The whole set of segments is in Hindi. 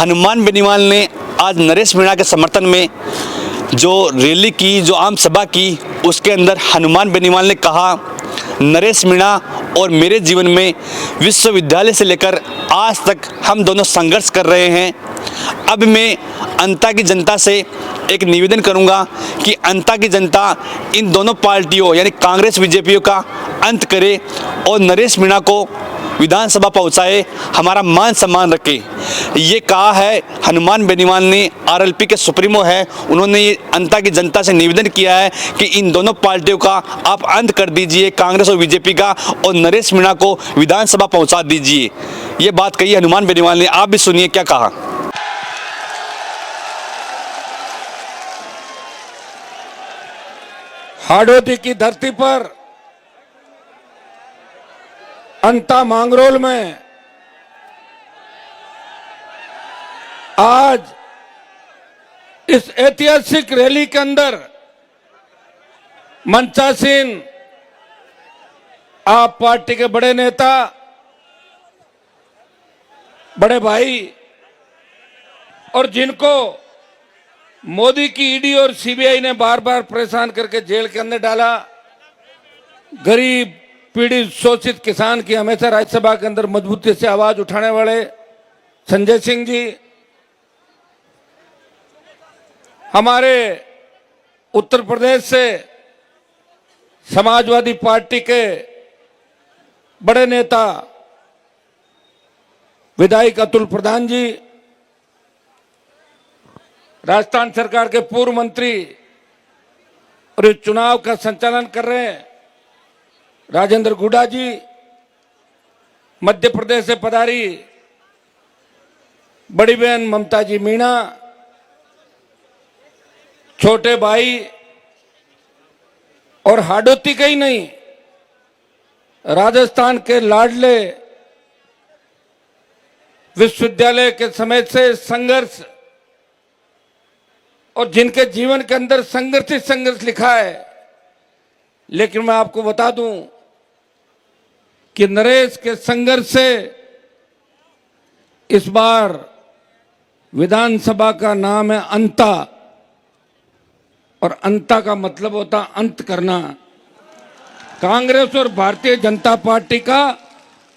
हनुमान बेनीवाल ने आज नरेश मीणा के समर्थन में जो रैली की, जो आम सभा की, उसके अंदर हनुमान बेनीवाल ने कहा, नरेश मीणा और मेरे जीवन में विश्वविद्यालय से लेकर आज तक हम दोनों संघर्ष कर रहे हैं। अब मैं अंता की जनता से एक निवेदन करूंगा कि अंता की जनता इन दोनों पार्टियों यानी कांग्रेस बीजेपी का अंत करे और नरेश मीणा को विधानसभा पहुंचाए, हमारा मान सम्मान रखे। ये कहा है हनुमान बेनीवाल ने, आरएलपी के सुप्रीमो है। उन्होंने ये अंता की जनता से निवेदन किया है कि इन दोनों पार्टियों का आप अंत कर दीजिए, कांग्रेस और बीजेपी का, और नरेश मीणा को विधानसभा पहुंचा दीजिए। ये बात कही हनुमान बेनीवाल ने। आप भी सुनिए क्या कहा। हाड़ौती की धरती पर अंता मांगरोल में आज इस ऐतिहासिक रैली के अंदर मंचासीन आप पार्टी के बड़े नेता, बड़े भाई, और जिनको मोदी की ईडी और सीबीआई ने बार बार परेशान करके जेल के अंदर डाला, गरीब पीड़ित शोषित किसान की हमेशा राज्यसभा के अंदर मजबूती से आवाज उठाने वाले संजय सिंह जी, हमारे उत्तर प्रदेश से समाजवादी पार्टी के बड़े नेता विधायक अतुल प्रधान जी, राजस्थान सरकार के पूर्व मंत्री और इस चुनाव का संचालन कर रहे हैं राजेंद्र गुडा जी, मध्य प्रदेश से पधारी बड़ी बहन ममता जी मीणा, छोटे भाई, और हाड़ौती का ही नहीं, राजस्थान के लाडले विश्वविद्यालय के समय से संघर्ष और जिनके जीवन के अंदर संघर्ष ही संघर्ष लिखा है। लेकिन मैं आपको बता दूं कि नरेश के संघर्ष से इस बार विधानसभा का नाम है अंता, और अंता का मतलब होता अंत करना। कांग्रेस और भारतीय जनता पार्टी का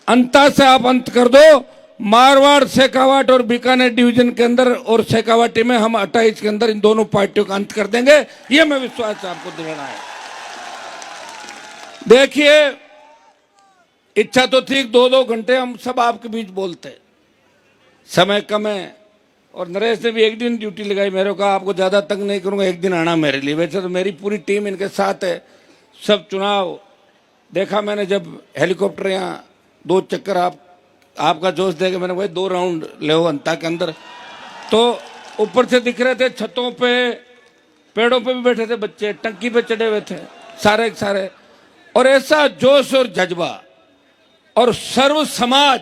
अंता से आप अंत कर दो। मारवाड़, शेखावाट और बीकानेर डिवीजन के अंदर और शेखावाटी में हम 28 के अंदर इन दोनों पार्टियों का अंत कर देंगे, ये मैं विश्वास से आपको दिलाना है। देखिए, इच्छा तो ठीक 2-2 घंटे हम सब आपके बीच बोलते, समय कम है, और नरेश ने भी एक दिन ड्यूटी लगाई मेरे को, आपको ज्यादा तंग नहीं करूंगा, एक दिन आना मेरे लिए। वैसे तो मेरी पूरी टीम इनके साथ है। सब चुनाव देखा मैंने, जब हेलीकॉप्टर यहाँ 2 चक्कर आपका जोश देखे मैंने, वही 2 राउंड ले अंता के अंदर, तो ऊपर से दिख रहे थे, छतों पे, पेड़ों पे भी बैठे थे बच्चे, टंकी पे चढ़े हुए थे सारे के सारे, और ऐसा जोश और जज्बा, और सर्व समाज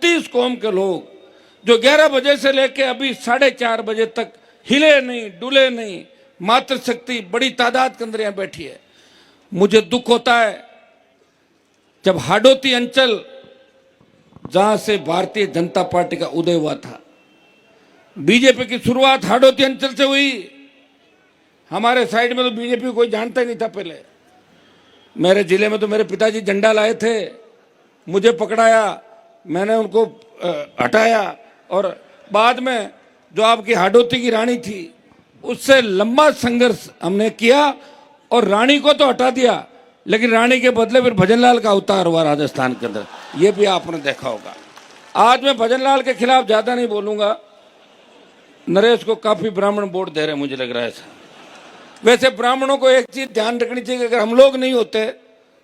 30 कौम के लोग जो 11 बजे से लेके अभी 4:30 बजे तक हिले नहीं, डुले नहीं, मातृशक्ति बड़ी तादाद के अंदर यहाँ बैठी है। मुझे दुख होता है जब हाड़ौती अंचल, जहां से भारतीय जनता पार्टी का उदय हुआ था, बीजेपी की शुरुआत हाड़ौती अंचल से हुई। हमारे साइड में तो बीजेपी कोई जानता ही नहीं था पहले। मेरे जिले में तो मेरे पिताजी झंडा लाए थे, मुझे पकड़ाया, मैंने उनको हटाया, और बाद में जो आपकी हाड़ौती की रानी थी उससे लंबा संघर्ष हमने किया, और रानी को तो हटा दिया, लेकिन रानी के बदले फिर भजनलाल का अवतार हुआ राजस्थान के अंदर, ये भी आपने देखा होगा। आज मैं भजनलाल के खिलाफ ज्यादा नहीं बोलूंगा, नरेश को काफी ब्राह्मण वोट दे रहे मुझे लग रहा है। वैसे ब्राह्मणों को एक चीज ध्यान रखनी चाहिए, अगर हम लोग नहीं होते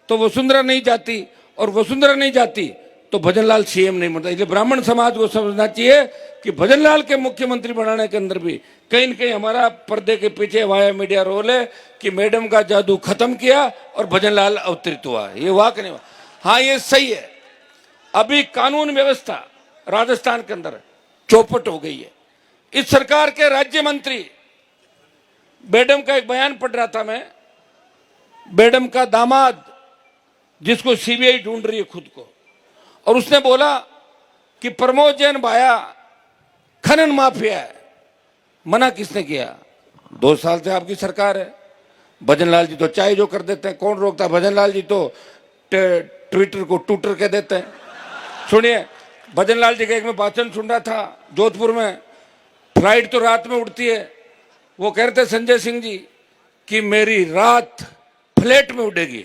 तो वसुंधरा नहीं जाती, और वसुंधरा नहीं जाती तो भजनलाल सीएम नहीं बनता। इसलिए ब्राह्मण समाज को समझना चाहिए कि भजनलाल के मुख्यमंत्री बनाने के अंदर भी कहीं न कहीं हमारा पर्दे के पीछे वाया मीडिया रोल है कि मैडम का जादू खत्म किया और भजनलाल अवतरित हुआ। ये वाक नहीं हुआ। हाँ, ये सही है। अभी कानून व्यवस्था राजस्थान के अंदर चौपट हो गई है। इस सरकार के राज्य मंत्री, मैडम का एक बयान पढ़ रहा था मैं, मैडम का दामाद जिसको सीबीआई ढूंढ रही है खुद को, और उसने बोला कि प्रमोद जैन भाया खनन माफिया है। मना किसने किया? 2 साल से आपकी सरकार है। भजनलाल जी तो चाय जो कर देते हैं, कौन रोकता? भजनलाल जी तो ट्विटर को टूटर के देते हैं। सुनिए, भजनलाल जी का एक में भाषण सुन रहा था जोधपुर में। फ्लाइट तो रात में उड़ती है, वो कह रहे थे संजय सिंह जी कि मेरी रात फ्लाइट में उड़ेगी।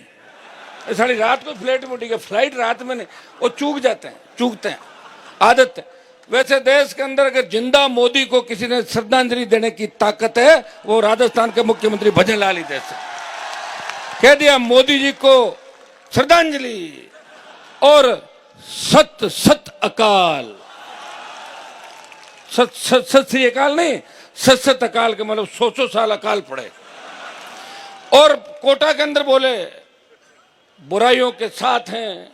सारी रात को फ्लाइट में उड़ेगी, फ्लाइट रात में नहीं। वो चूकते हैं, आदत है। वैसे देश के अंदर अगर जिंदा मोदी को किसी ने श्रद्धांजलि देने की ताकत है, वो राजस्थान के मुख्यमंत्री भजनलाल ही दे सकते। कह दिया मोदी जी को श्रद्धांजलि और सत सत अकाल। सत सत सत श्री अकाल नहीं, सत सत अकाल के मतलब 100 साल अकाल पड़े। और कोटा के अंदर बोले बुराइयों के साथ हैं,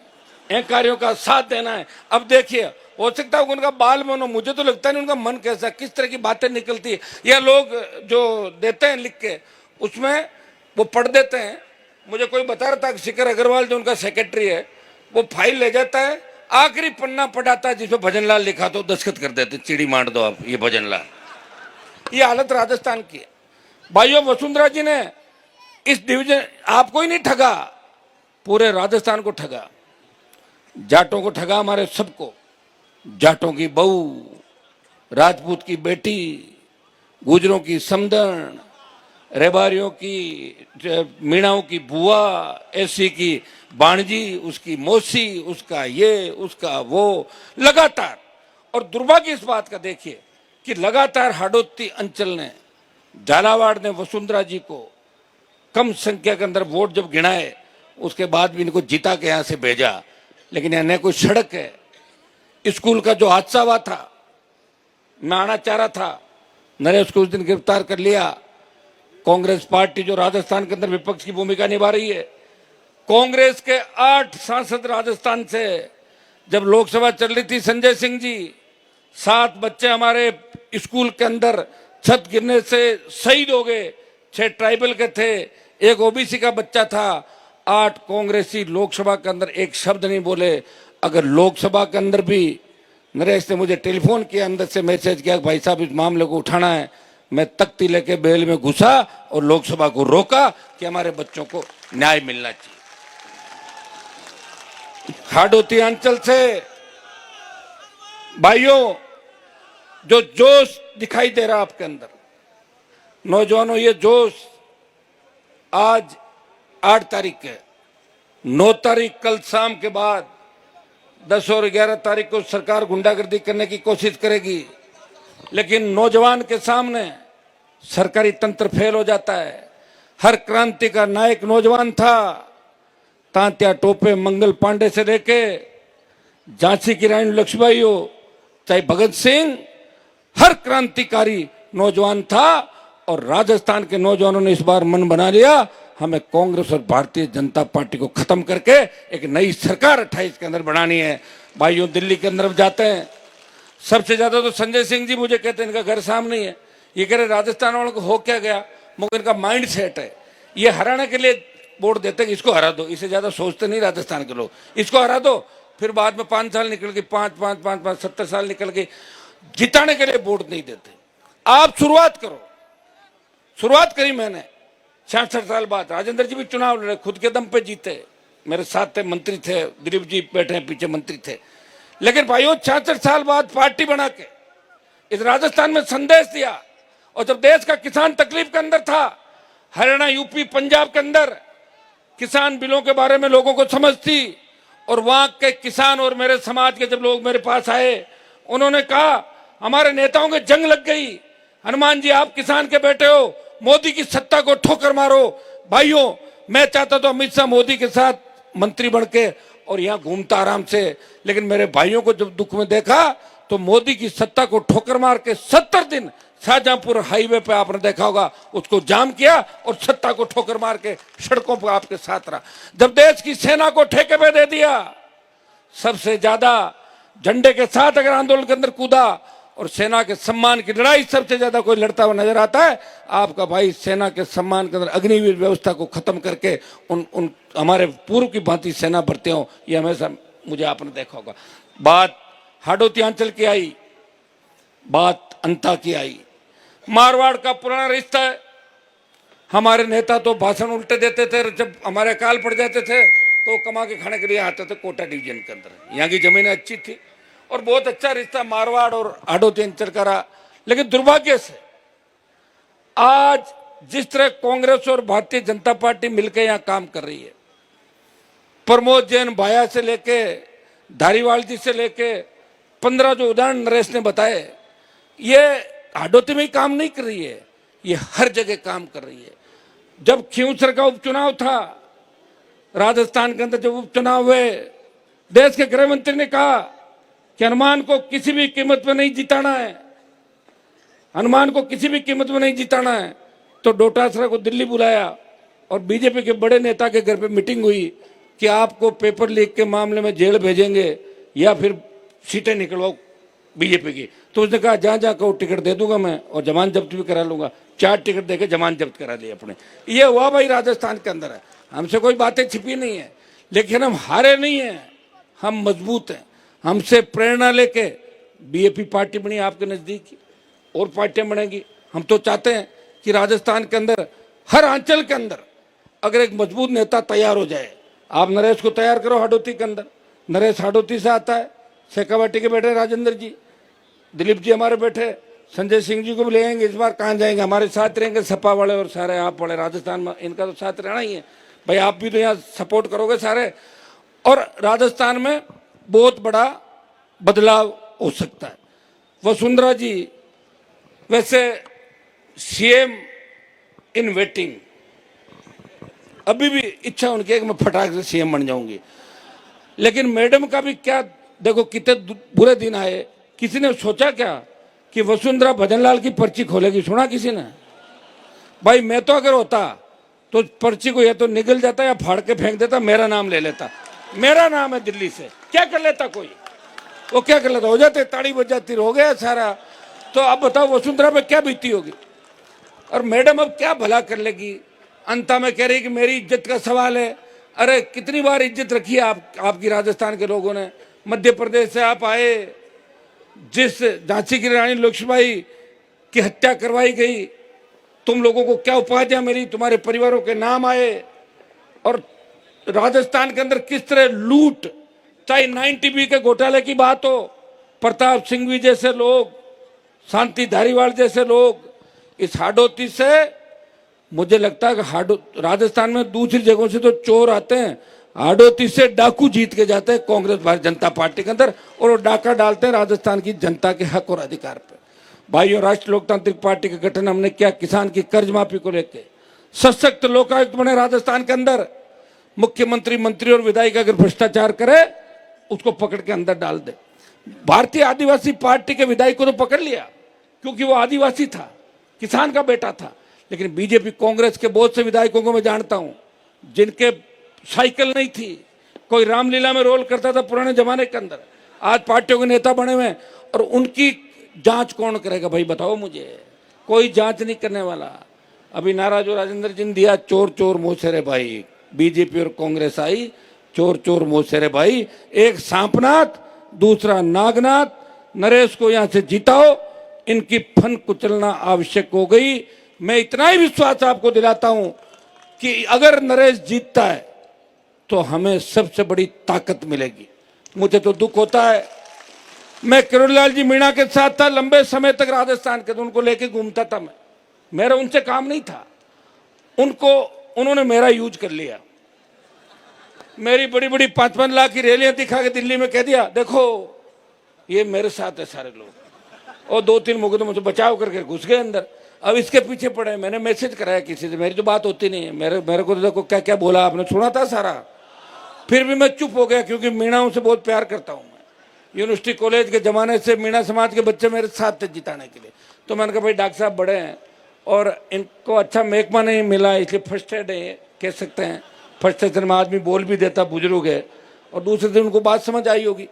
अहंकारियों का साथ देना है। अब देखिए, हो सकता है उनका बाल मन हो, मुझे तो लगता नहीं उनका मन कैसा, किस तरह की बातें निकलती है। या लोग जो देते हैं लिख के, उसमें वो पढ़ देते हैं। मुझे कोई बता रहा था कि शिखर अग्रवाल जो उनका सेक्रेटरी है, वो फाइल ले जाता है, आखिरी पन्ना पढ़ाता है जिसमें भजनलाल लिखा तो दस्तखत कर देते, चिड़ी मार दो आप, ये भजनलाल। ये हालत राजस्थान की है। भाइयों, वसुंधरा जी ने इस डिवीजन आपको ही नहीं ठगा, पूरे राजस्थान को ठगा। जाटों को ठगा, हमारे सबको। जाटों की बहू, राजपूत की बेटी, गुजरों की समधन, रेबारियों की, मीणाओं की बुआ, एसी की बाणजी, उसकी मौसी, उसका ये, उसका वो, लगातार। और दुर्भाग्य इस बात का देखिए कि लगातार हाडोती अंचल ने, झालावाड़ ने वसुंधरा जी को कम संख्या के अंदर वोट जब गिनाए, उसके बाद भी इनको जिता के यहां से भेजा। लेकिन यहाँ न कोई सड़क है। स्कूल का जो हादसा हुआ था, मैं आना चाह रहा था, नरेश को उस दिन गिरफ्तार कर लिया। कांग्रेस पार्टी जो राजस्थान के अंदर विपक्ष की भूमिका निभा रही है, कांग्रेस के 8 सांसद राजस्थान से, जब लोकसभा चल रही थी, संजय सिंह जी, 7 बच्चे हमारे स्कूल के अंदर छत गिरने से शहीद हो गए। 6 ट्राइबल के थे, 1 ओबीसी का बच्चा था। 8 कांग्रेसी लोकसभा के अंदर एक शब्द नहीं बोले। अगर लोकसभा के अंदर भी नरेश ने मुझे टेलीफोन किया, अंदर से मैसेज किया, भाई साहब इस मामले को उठाना है, मैं तख्ती लेके बेल में घुसा और लोकसभा को रोका कि हमारे बच्चों को न्याय मिलना चाहिए। हाडोती अंचल से भाइयों, जो जोश दिखाई दे रहा आपके अंदर, नौजवानों, ये जोश आज 8 तारीख है। 9 तारीख कल शाम के बाद 10 और 11 तारीख को सरकार गुंडागर्दी करने की कोशिश करेगी। लेकिन नौजवान के सामने सरकारी तंत्र फेल हो जाता है। हर क्रांति का नायक नौजवान था। तांत्या टोपे मंगल पांडे से लेके झांसी की रानी लक्ष्मीबाई हो, चाहे भगत सिंह, हर क्रांतिकारी नौजवान था। और राजस्थान के नौजवानों ने इस बार मन बना लिया, हमें कांग्रेस और भारतीय जनता पार्टी को खत्म करके एक नई सरकार 28 के अंदर बनानी है। भाइयों, दिल्ली के अंदर जाते हैं, सबसे ज्यादा तो संजय सिंह जी मुझे कहते हैं इनका घर सामने ही है। ये कह रहे राजस्थान वालों को हो क्या गया, मगर इनका माइंड सेट है। ये हराने के लिए वोट देते हैं, इसको हरा दो, इससे ज्यादा सोचते नहीं राजस्थान के लोग। इसको हरा दो, फिर बाद में 5 साल निकल गए, 5 70 साल निकल गए, जिताने के लिए वोट नहीं देते। आप शुरुआत करो। शुरुआत करी मैंने 66 साल बाद। राजेंद्र जी भी चुनाव लड़े, खुद के दम पे जीते, मेरे साथ थे, मंत्री थे, दिलीप जी बैठे हैं पीछे, मंत्री थे। लेकिन भाइयों, 66 साल बाद पार्टी बना के इस राजस्थान में संदेश दिया। और जब देश का किसान तकलीफ के अंदर था, हरियाणा, यूपी, पंजाब के अंदर किसान बिलों के बारे में लोगों को समझ थी, और वहां के किसान और मेरे समाज के जब लोग मेरे पास आए, उन्होंने कहा हमारे नेताओं की जंग लग गई, हनुमान जी आप किसान के बेटे हो, मोदी की सत्ता को ठोकर मारो। भाइयों, मैं चाहता तो अमित शाह मोदी के साथ मंत्री बन के और यहाँ घूमता आराम से, लेकिन मेरे भाइयों को जब दुख में देखा तो मोदी की सत्ता को ठोकर मार के 70 दिन शाहजहांपुर हाईवे पे आपने देखा होगा, उसको जाम किया और सत्ता को ठोकर मार के सड़कों पर आपके साथ रहा। जब देश की सेना को ठेके पे दे दिया, सबसे ज्यादा झंडे के साथ अगर आंदोलन के अंदर कूदा और सेना के सम्मान की लड़ाई सबसे ज्यादा कोई लड़ता हुआ नजर आता है, आपका भाई सेना के सम्मान के अंदर अग्निवीर व्यवस्था को खत्म करके उन हमारे पूर्व की भांति सेना भरते हो, ये हमेशा मुझे आपने देखा होगा। बात हाडोती अंचल की आई, बात अंता की आई। मारवाड़ का पुराना रिश्ता है। हमारे नेता तो भाषण उल्टे देते थे, जब हमारे अकाल पड़ जाते थे तो कमा के खाने के लिए आते थे कोटा डिवीजन के अंदर। यहाँ की जमीनें अच्छी थी और बहुत अच्छा रिश्ता मारवाड़ और हाडोती अंचल का रहा। लेकिन दुर्भाग्य से आज जिस तरह कांग्रेस और भारतीय जनता पार्टी मिलकर यहाँ काम कर रही है, प्रमोद जैन भाया से लेके धारीवाल जी से लेके 15 जो उदाहरण नरेश ने बताए, ये हाडोती में ही काम नहीं कर रही है, ये हर जगह काम कर रही है। जब खींवसर का उपचुनाव था राजस्थान के अंदर, जब उपचुनाव हुए, देश के गृह मंत्री ने कहा कि हनुमान को किसी भी कीमत में नहीं जिताना है, हनुमान को किसी भी कीमत में नहीं जिताना है। तो डोटासरा को दिल्ली बुलाया और बीजेपी के बड़े नेता के घर पे मीटिंग हुई कि आपको पेपर लीक के मामले में जेल भेजेंगे या फिर सीटें निकलवाओ बीजेपी की। तो उसने कहा जहां जहां कहो टिकट दे दूंगा मैं और जमानत जब्त भी करा लूंगा। 4 टिकट देके जमानत जब्त करा ली अपने। ये हुआ भाई राजस्थान के अंदर है। हमसे कोई बातें छिपी नहीं है, लेकिन हम हारे नहीं हैं, हम मजबूत हैं। हमसे प्रेरणा लेके बीएपी पार्टी बनी आपके नजदीक, और पार्टियां बनेगी। हम तो चाहते हैं कि राजस्थान के अंदर हर अंचल के अंदर अगर एक मजबूत नेता तैयार हो जाए, आप नरेश को तैयार करो हाडोती के अंदर। नरेश हाडोती से आता है, शेखावाटी के बैठे राजेंद्र जी, दिलीप जी हमारे बैठे, संजय सिंह जी को भी ले आएंगे। इस बार कहाँ जाएंगे, हमारे साथ रहेंगे सपा वाले और सारे आप वाले। राजस्थान में इनका तो साथ रहना ही है भाई, आप भी तो यहाँ सपोर्ट करोगे सारे। और राजस्थान में बहुत बड़ा बदलाव हो सकता है। वसुंधरा जी वैसे सीएम इन वेटिंग, अभी भी इच्छा उनकी है कि मैं फटाक से सीएम बन जाऊंगी। लेकिन मैडम का भी क्या, देखो कितने बुरे दिन आए। किसी ने सोचा क्या कि वसुंधरा भजनलाल की पर्ची खोलेगी? सुना किसी ने? भाई मैं तो अगर होता तो पर्ची को या तो निगल जाता या फाड़ के फेंक देता, मेरा नाम ले लेता। मेरा नाम है दिल्ली से, क्या कर लेता कोई? वो क्या कर लेता? हो जाते, ताड़ी बज जाती, हो गया सारा। तो अब बताओ वसुंधरा पे क्या बीती होगी। और मैडम अब क्या भला कर लेगी? अंता में कह रही कि मेरी इज्जत का सवाल है। अरे कितनी बार इज्जत रखी है आपकी राजस्थान के लोगों ने। मध्य प्रदेश से आप आए, जिस झांसी की रानी लक्ष्मीबाई की हत्या करवाई गई, तुम लोगों को क्या उपाधियां मिली, तुम्हारे परिवारों के नाम आए। और राजस्थान के अंदर किस तरह लूट, चाहे 9TB के घोटाले की बात हो, प्रताप सिंघवी जैसे लोग, शांति धारीवाल जैसे लोग, इस हाडोती से मुझे लगता है कि राजस्थान में दूसरी जगहों से तो चोर आते हैं, हाडोती से डाकू जीत के जाते हैं कांग्रेस भारतीय जनता पार्टी के अंदर, और वो डाका डालते हैं राजस्थान की जनता के हक और अधिकार पे। भाइयों, राष्ट्रीय लोकतांत्रिक पार्टी का गठन हमने किया किसान की कर्ज माफी को लेकर। सशक्त लोकायुक्त बने राजस्थान के अंदर। मुख्यमंत्री, मंत्री और विधायक अगर भ्रष्टाचार करे उसको पकड़ के अंदर डाल दे। भारतीय आदिवासी पार्टी के विधायक को तो पकड़ लिया क्योंकि वो आदिवासी था, किसान का बेटा था। लेकिन बीजेपी कांग्रेस के बहुत से विधायकों को मैं जानता हूं जिनके साइकिल नहीं थी, कोई रामलीला में रोल करता था पुराने जमाने के अंदर, आज पार्टियों के नेता बने हुए। और उनकी जांच कौन करेगा भाई, बताओ मुझे? कोई जांच नहीं करने वाला। अभी नारा जो राजेंद्र जी ने दिया, चोर चोर मोसेरे भाई, बीजेपी और कांग्रेस आई, चोर चोर मोसेरे भाई। एक सांपनाथ, दूसरा नागनाथ। नरेश को यहां से जिताओ, इनकी फन कुचलना आवश्यक हो गई। मैं इतना ही विश्वास आपको दिलाता हूं कि अगर नरेश जीतता है तो हमें सबसे बड़ी ताकत मिलेगी। मुझे तो दुख होता है, मैं किरोड़ीलाल जी मीणा के साथ था लंबे समय तक राजस्थान के, तो उनको लेके घूमता था मैं। मेरा उनसे काम नहीं था, उन्होंने मेरा यूज कर लिया। मेरी बड़ी बड़ी 5-5 लाख की रैलियां दिखा के दिल्ली में कह दिया देखो ये मेरे साथ है सारे लोग, और 2-3 मुकदमों से बचाव करके घुस गए अंदर। अब इसके पीछे पड़े। मैंने मैसेज कराया किसी से, मेरी तो बात होती नहीं है। मेरे को तो देखो क्या क्या बोला आपने, सुना था सारा। फिर भी मैं चुप हो गया क्योंकि मीणाओं से बहुत प्यार करता हूं मैं। यूनिवर्सिटी कॉलेज के जमाने से मीणा समाज के बच्चे मेरे साथ थे जिताने के लिए। तो मैंने कहा भाई डॉक्टर साहब बड़े हैं और इनको अच्छा महकमा नहीं मिला, इसलिए फर्स्ट एड कह सकते हैं। फर्स्ट एड में आदमी बोल भी देता, बुजुर्ग है, और दूसरे दिन उनको बात समझ आई होगी।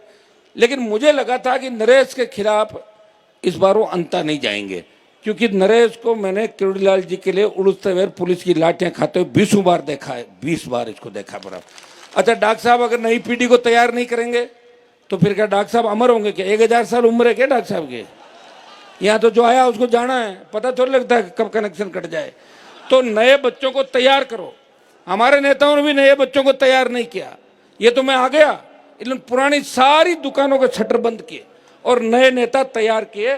लेकिन मुझे लगा था कि नरेश के खिलाफ इस बार वो अंता नहीं जाएंगे, क्योंकि नरेश को मैंने किरोड़ीलाल जी के लिए उड़ते हुए पुलिस की लाठियां खाते हुए 20 बार देखा है, 20 बार इसको देखा पड़ा। अच्छा डॉक्टर साहब अगर नई पीढ़ी को तैयार नहीं करेंगे तो फिर क्या डॉक्टर साहब अमर होंगे क्या? 1000 साल उम्र है क्या डॉक्टर साहब के? यहाँ तो जो आया उसको जाना है, पता थोड़ी लगता है कब कनेक्शन कट जाए। तो नए बच्चों को तैयार करो। हमारे नेताओं ने भी नए बच्चों को तैयार नहीं किया। ये तो मैं आ गया, इन्होंने पुरानी सारी दुकानों के शटर बंद किए और नए नेता तैयार किए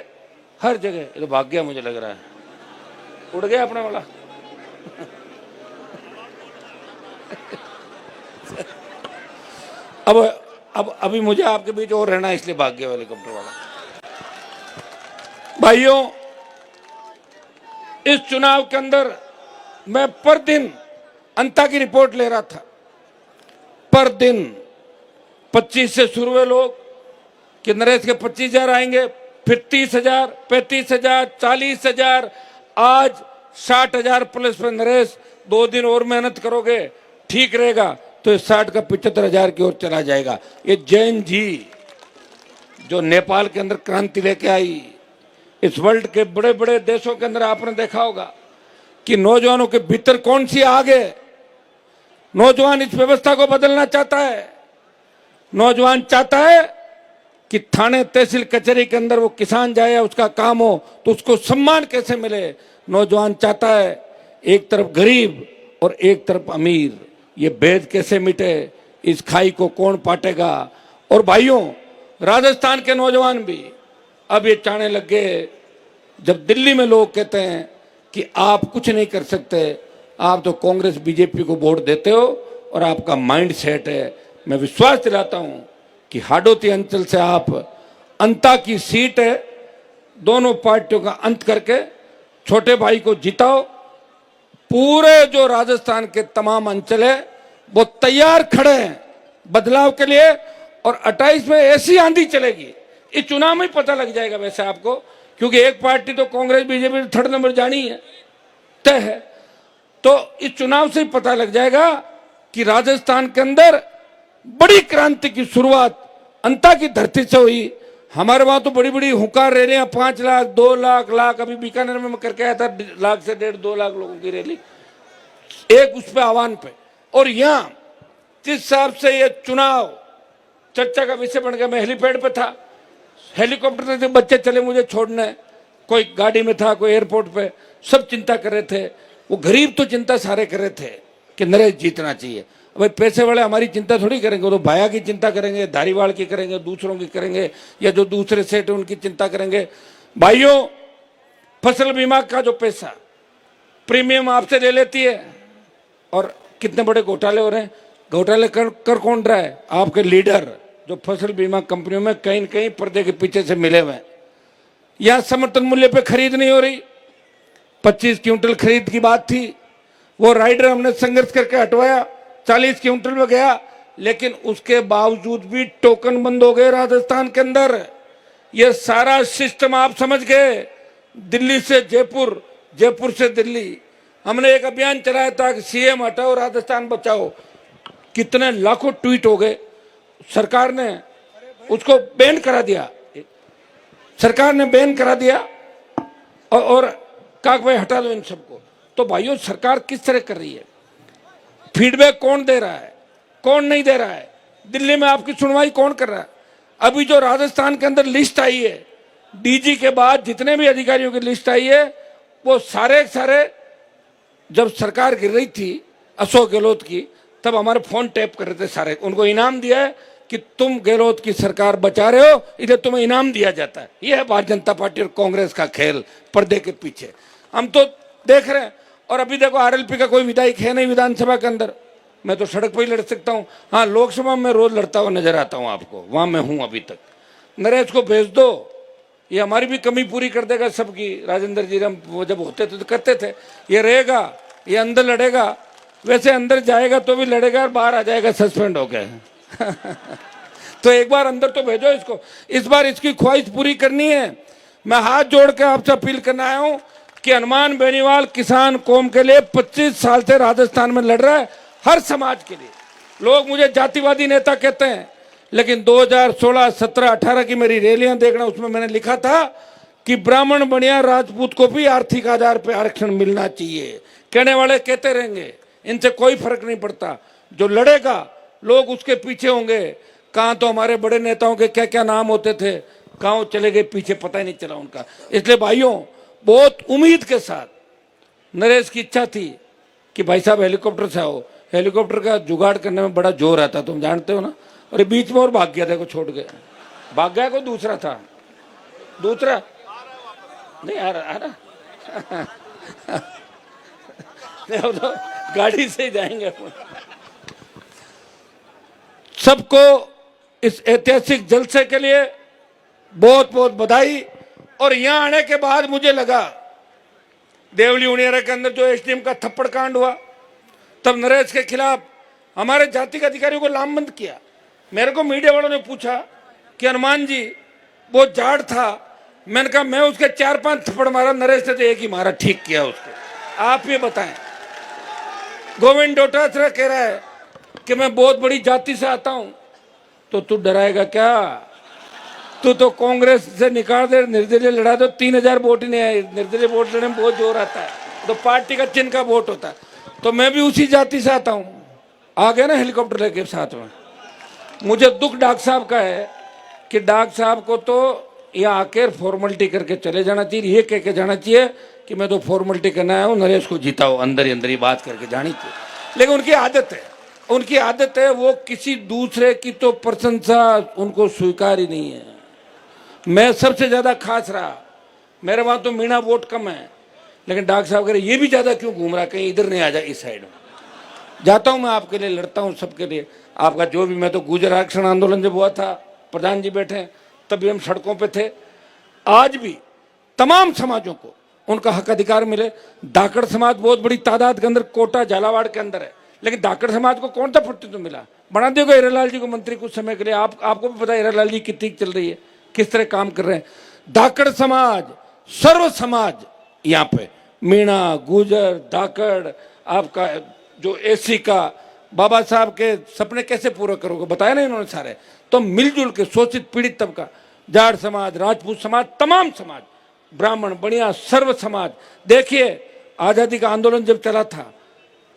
हर जगह। ये तो भाग गया, मुझे लग रहा है उड़ गया अपना वाला। अब अभी मुझे आपके बीच और रहना है, इसलिए भाग गया हेलीकॉप्टर वाला। भाइयों, इस चुनाव के अंदर मैं पर दिन अंता की रिपोर्ट ले रहा था। पर दिन 25 से शुरू हुए लोग कि नरेश के 25,000 आएंगे, फिर 30,000, 35,000, 40,000, आज 60,000 प्लस पे। नरेश 2 दिन और मेहनत करोगे ठीक रहेगा तो इस 60 का 75,000 की ओर चला जाएगा। ये जैन जी जो नेपाल के अंदर क्रांति लेके आई, इस वर्ल्ड के बड़े बड़े देशों के अंदर आपने देखा होगा कि नौजवानों के भीतर कौन सी आग है। नौजवान इस व्यवस्था को बदलना चाहता है। नौजवान चाहता है कि थाने तहसील कचहरी के अंदर वो किसान जाए, उसका काम हो तो उसको सम्मान कैसे मिले। नौजवान चाहता है एक तरफ गरीब और एक तरफ अमीर, ये भेद कैसे मिटे, इस खाई को कौन पाटेगा। और भाइयों, राजस्थान के नौजवान भी अब ये चाहने लग गए, जब दिल्ली में लोग कहते हैं कि आप कुछ नहीं कर सकते, आप तो कांग्रेस बीजेपी को वोट देते हो और आपका माइंड सेट है। मैं विश्वास दिलाता हूं कि हाडोती अंचल से आप अंता की सीट है, दोनों पार्टियों का अंत करके छोटे भाई को जिताओ। पूरे जो राजस्थान के तमाम अंचल है वो तैयार खड़े हैं बदलाव के लिए। और 28 में ऐसी आंधी चलेगी, इस चुनाव में ही पता लग जाएगा वैसे आपको, क्योंकि एक पार्टी तो कांग्रेस बीजेपी थर्ड नंबर जानी है, तय है। तो इस चुनाव से ही पता लग जाएगा कि राजस्थान के अंदर बड़ी क्रांति की शुरुआत अंता की धरती से हुई। हमारे वहां तो बड़ी बड़ी हुंकार रैलियां 5 लाख 2 लाख, अभी बीकानेर में मैं करके आया था 1.5 लाख से 2 लाख लोगों की रैली एक उस पे आह्वान पे। और यहां जिस हिसाब से ये चुनाव चर्चा का विषय बन गया, मैं हेलीपैड पे था, हेलीकॉप्टर से बच्चे चले मुझे छोड़ने, कोई गाड़ी में था, कोई एयरपोर्ट पे, सब चिंता कर रहे थे। वो गरीब तो चिंता सारे कर रहे थे कि नरेश जीतना चाहिए। भाई पैसे वाले हमारी चिंता थोड़ी करेंगे, वो तो भाया की चिंता करेंगे, धारीवाल की करेंगे, दूसरों की करेंगे, या जो दूसरे सेट है उनकी चिंता करेंगे। भाइयों, फसल बीमा का जो पैसा प्रीमियम आपसे ले लेती है, और कितने बड़े घोटाले हो रहे हैं। घोटाले कर कौन रहा है? आपके लीडर जो फसल बीमा कंपनियों में कहीं न कहीं पर्दे के पीछे से मिले हुए हैं। यहां समर्थन मूल्य पे खरीद नहीं हो रही। 25 क्विंटल खरीद की बात थी, वो राइडर हमने संघर्ष करके हटवाया, 40 क्विंटल में गया, लेकिन उसके बावजूद भी टोकन बंद हो गए राजस्थान के अंदर। ये सारा सिस्टम आप समझ गए। दिल्ली से जयपुर, जयपुर से दिल्ली, हमने एक अभियान चलाया था कि सीएम हटाओ राजस्थान बचाओ। कितने लाखों ट्वीट हो गए, सरकार ने उसको बैन करा दिया, सरकार ने बैन करा दिया और कहा भाई हटा दो इन सबको। तो भाइयों, सरकार किस तरह कर रही है? फीडबैक कौन दे रहा है, कौन नहीं दे रहा है? दिल्ली में आपकी सुनवाई कौन कर रहा है? अभी जो राजस्थान के अंदर लिस्ट आई है, डीजी के बाद जितने भी अधिकारियों की लिस्ट आई है, वो सारे जब सरकार गिर रही थी अशोक गहलोत की, तब हमारे फोन टैप कर रहे थे सारे। उनको इनाम दिया है कि तुम गहलोत की सरकार बचा रहे हो, इधर तुम्हें इनाम दिया जाता है। यह है भारतीय जनता पार्टी और कांग्रेस का खेल पर्दे के पीछे। हम तो देख रहे हैं। और अभी देखो, आरएलपी का कोई विधायक है नहीं विधानसभा के अंदर, मैं तो सड़क पर ही लड़ सकता हूँ। हाँ, लोकसभा में रोज लड़ता हुआ नजर आता हूँ आपको, वहां मैं हूं अभी तक। नरेश को भेज दो, ये हमारी भी कमी पूरी कर देगा सबकी। राजेंद्र जी हम वो जब होते थे तो करते थे, ये रहेगा, ये अंदर लड़ेगा। वैसे अंदर जाएगा तो भी लड़ेगा और बाहर आ जाएगा सस्पेंड हो गए। तो एक बार अंदर तो भेजो इसको। इस बार इसकी ख्वाहिश पूरी करनी है। मैं हाथ जोड़ के आपसे अपील करना आया हूं कि हनुमान बेनीवाल किसान कौम के लिए 25 साल से राजस्थान में लड़ रहा है, हर समाज के लिए। लोग मुझे जातिवादी नेता कहते हैं, लेकिन 2016, 17, 18 की मेरी रैलियां देखना, उसमें मैंने लिखा था कि ब्राह्मण बनिया राजपूत को भी आर्थिक आधार पर आरक्षण मिलना चाहिए। कहने वाले कहते रहेंगे, इनसे कोई फर्क नहीं पड़ता। जो लड़ेगा लोग उसके पीछे होंगे। कहाँ तो हमारे बड़े नेताओं के क्या क्या नाम होते थे, कहाँ चले गए पीछे पता ही नहीं चला उनका। इसलिए भाइयों, बहुत उम्मीद के साथ नरेश की इच्छा थी कि भाई साहब हेलीकॉप्टर से आओ। हेलीकॉप्टर का जुगाड़ करने में बड़ा जोर आता, तुम जानते हो ना। और बीच में और भाग गया था, को छोड़ गया, भाग गया, को दूसरा था, दूसरा नहीं आ रहा तो गाड़ी से ही जाएंगे। सबको इस ऐतिहासिक जलसे के लिए बहुत बहुत बधाई। और यहां आने के बाद मुझे लगा, देवली उनियारा के अंदर जो एसडीएम का थप्पड़ कांड हुआ, तब नरेश के खिलाफ हमारे जाति के अधिकारियों को लामबंद किया। मेरे को मीडिया वालों ने पूछा कि हनुमान जी वो जाट था, मैंने कहा मैं उसके 4-5 थप्पड़ मारा, नरेश ने तो एक ही मारा, ठीक किया उसको। आप ये बताएं। गोविंद डोटासरा कह रहा है कि मैं बहुत बड़ी जाति से आता हूं, तो तू डराएगा क्या? तू तो कांग्रेस से निकाल दे, निर्दलीय लड़ा दो, 3000 वोट ही नहीं आए। निर्दलीय वोट लेने में बहुत जोर आता है, तो पार्टी का चिन्ह का वोट होता है। तो मैं भी उसी जाति से आता हूं। आ गया ना हेलीकॉप्टर लेके साथ में। मुझे दुख डॉक्टर साहब का है कि डॉक्टर साहब को तो यहाँ आकर फॉर्मेलिटी करके चले जाना चाहिए, ये कह के जाना चाहिए कि मैं तो फॉर्मेलिटी करना आया हूँ, नरेश को जिताओ, अंदर ही अंदर ही बात करके जानी चाहिए। लेकिन उनकी आदत है, उनकी आदत है, वो किसी दूसरे की तो प्रशंसा उनको स्वीकार ही नहीं है। मैं सबसे ज्यादा खास रहा, मेरे वहां तो मीणा वोट कम है, लेकिन डॉक्टर साहब कह रहे ये भी ज्यादा क्यों घूम रहा, कहीं इधर नहीं आ जाए, इस साइड में जाता हूं मैं, आपके लिए लड़ता हूं, सबके लिए। आपका जो भी, मैं तो गुर्जर आरक्षण आंदोलन जब हुआ था, प्रधान जी बैठे, तभी हम सड़कों पे थे। आज भी तमाम समाजों को उनका हक अधिकार मिले। धाकड़ समाज बहुत बड़ी तादाद के अंदर कोटा झालावाड़ के अंदर है, लेकिन धाकड़ समाज को कौन सा प्रतिनिधित्व मिला? बना देगा हीरालाल जी को मंत्री कुछ समय के लिए। आपको भी पता है हीरालाल जी कितनी चल रही है, किस तरह काम कर रहे हैं। धाकड़ समाज, सर्व समाज, यहाँ पे मीणा, गुजर, धाकड़, आपका जो एसी का, बाबा साहब के सपने कैसे पूरे करोगे, बताया ना इन्होंने सारे। तो मिलजुल के शोषित पीड़ित तबका, जाट समाज, राजपूत समाज, तमाम समाज, ब्राह्मण, बनिया, सर्व समाज। देखिए आजादी का आंदोलन जब चला था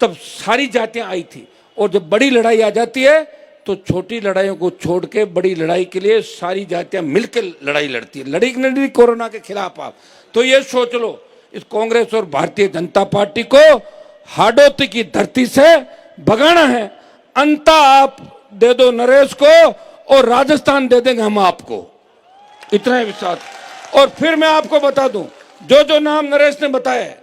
तब सारी जातियां आई थी, और जब बड़ी लड़ाई आ जाती है तो छोटी लड़ाइयों को छोड़ के बड़ी लड़ाई के लिए सारी जातियां मिलकर लड़ाई लड़ती है। लड़ी नहीं कोरोना के खिलाफ आप, तो ये सोच लो, इस कांग्रेस और भारतीय जनता पार्टी को हाडोती की धरती से भगाना है। अंता आप दे दो नरेश को, और राजस्थान दे देंगे हम आपको, इतना ही विश्वास। और फिर मैं आपको बता दूं, जो जो नाम नरेश ने बताया,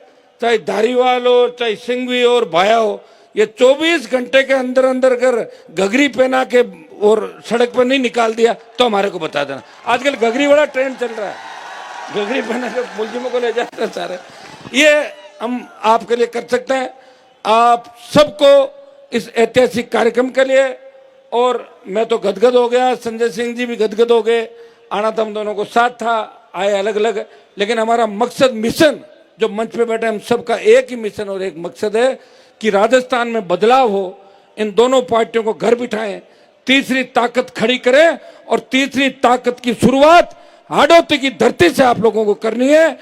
चाहे धारीवाल हो, चाहे सिंघवी और भाया हो, ये 24 घंटे के अंदर अंदर अगर घघरी पहना के और सड़क पर नहीं निकाल दिया तो हमारे को बता देना। आजकल घघरी वाला ट्रेंड चल रहा है, घघरी पहना के मुलजिमों को ले जाते हैं सारे। ये हम आपके लिए कर सकते हैं, आप सबको इस ऐतिहासिक कार्यक्रम के लिए। और मैं तो गदगद हो गया, संजय सिंह जी भी गदगद हो गए। आना तो हम दोनों को साथ था, आए अलग अलग, लेकिन हमारा मकसद, मिशन, जो मंच पे बैठे हम सबका एक ही मिशन और एक मकसद है कि राजस्थान में बदलाव हो, इन दोनों पार्टियों को घर बिठाएं, तीसरी ताकत खड़ी करें, और तीसरी ताकत की शुरुआत हाडोती की धरती से आप लोगों को करनी है।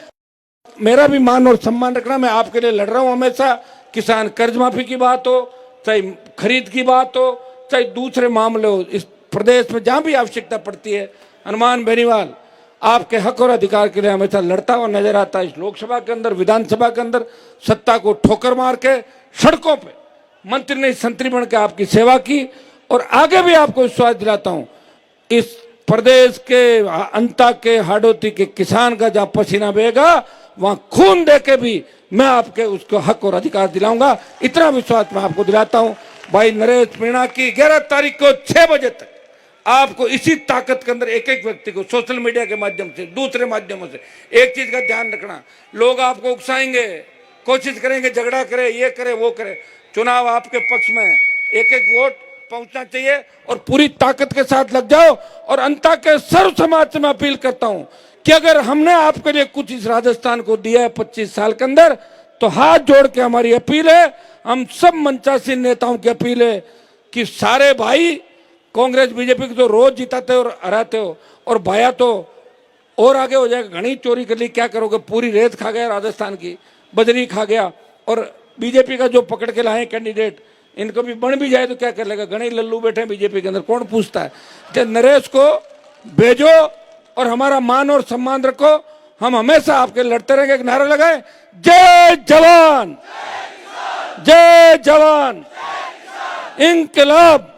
मेरा भी मान और सम्मान रखना, मैं आपके लिए लड़ रहा हूं हमेशा। किसान कर्ज माफी की बात हो, चाहे खरीद की बात हो, चाहे दूसरे मामले हो, इस प्रदेश में जहां भी आवश्यकता पड़ती है, हनुमान बेनीवाल आपके हक और अधिकार के लिए हमेशा लड़ता हुआ नजर आता है। इस लोकसभा के अंदर, विधानसभा के अंदर सत्ता को ठोकर मार के सड़कों पे मंत्री नहीं संतरी बन के आपकी सेवा की, और आगे भी आपको विश्वास दिलाता हूं, इस प्रदेश के अंता के हाडोती के किसान का जहां पसीना बहेगा, वहां खून दे के भी मैं आपके उसको हक और अधिकार दिलाऊंगा। इतना विश्वास मैं आपको दिलाता हूं। भाई नरेश मीणा की 11 तारीख को 6 बजे तक आपको इसी ताकत के अंदर एक एक व्यक्ति को सोशल मीडिया के माध्यम से, दूसरे माध्यमों से, एक चीज का ध्यान रखना, लोग आपको उकसाएंगे, कोशिश करेंगे झगड़ा करे, ये करे वो करे, चुनाव आपके पक्ष में है, एक एक वोट पहुंचना चाहिए, और पूरी ताकत के साथ लग जाओ। और अंता के सर्व समाज से मैं अपील करता हूं कि अगर हमने आपके लिए कुछ इस राजस्थान को दिया है 25 साल के अंदर, तो हाथ जोड़ के हमारी अपील है, हम सब मंचासीन नेताओं की अपील है कि सारे भाई, कांग्रेस बीजेपी को तो रोज जिताते हो और हराते हो, और भाया तो और आगे हो जाएगा। घनी चोरी कर ली, क्या करोगे, पूरी रेत खा गया राजस्थान की, बजरी खा गया। और बीजेपी का जो पकड़ के लाए कैंडिडेट, इनको भी बन भी जाए तो क्या कर लेगा, घने लल्लू बैठे हैं बीजेपी के अंदर, कौन पूछता है। नरेश को भेजो, और हमारा मान और सम्मान रखो। हम हमेशा आपके लड़ते रहेंगे। एक नारा लगाए, जय जवान, जय जवान, इंकलाब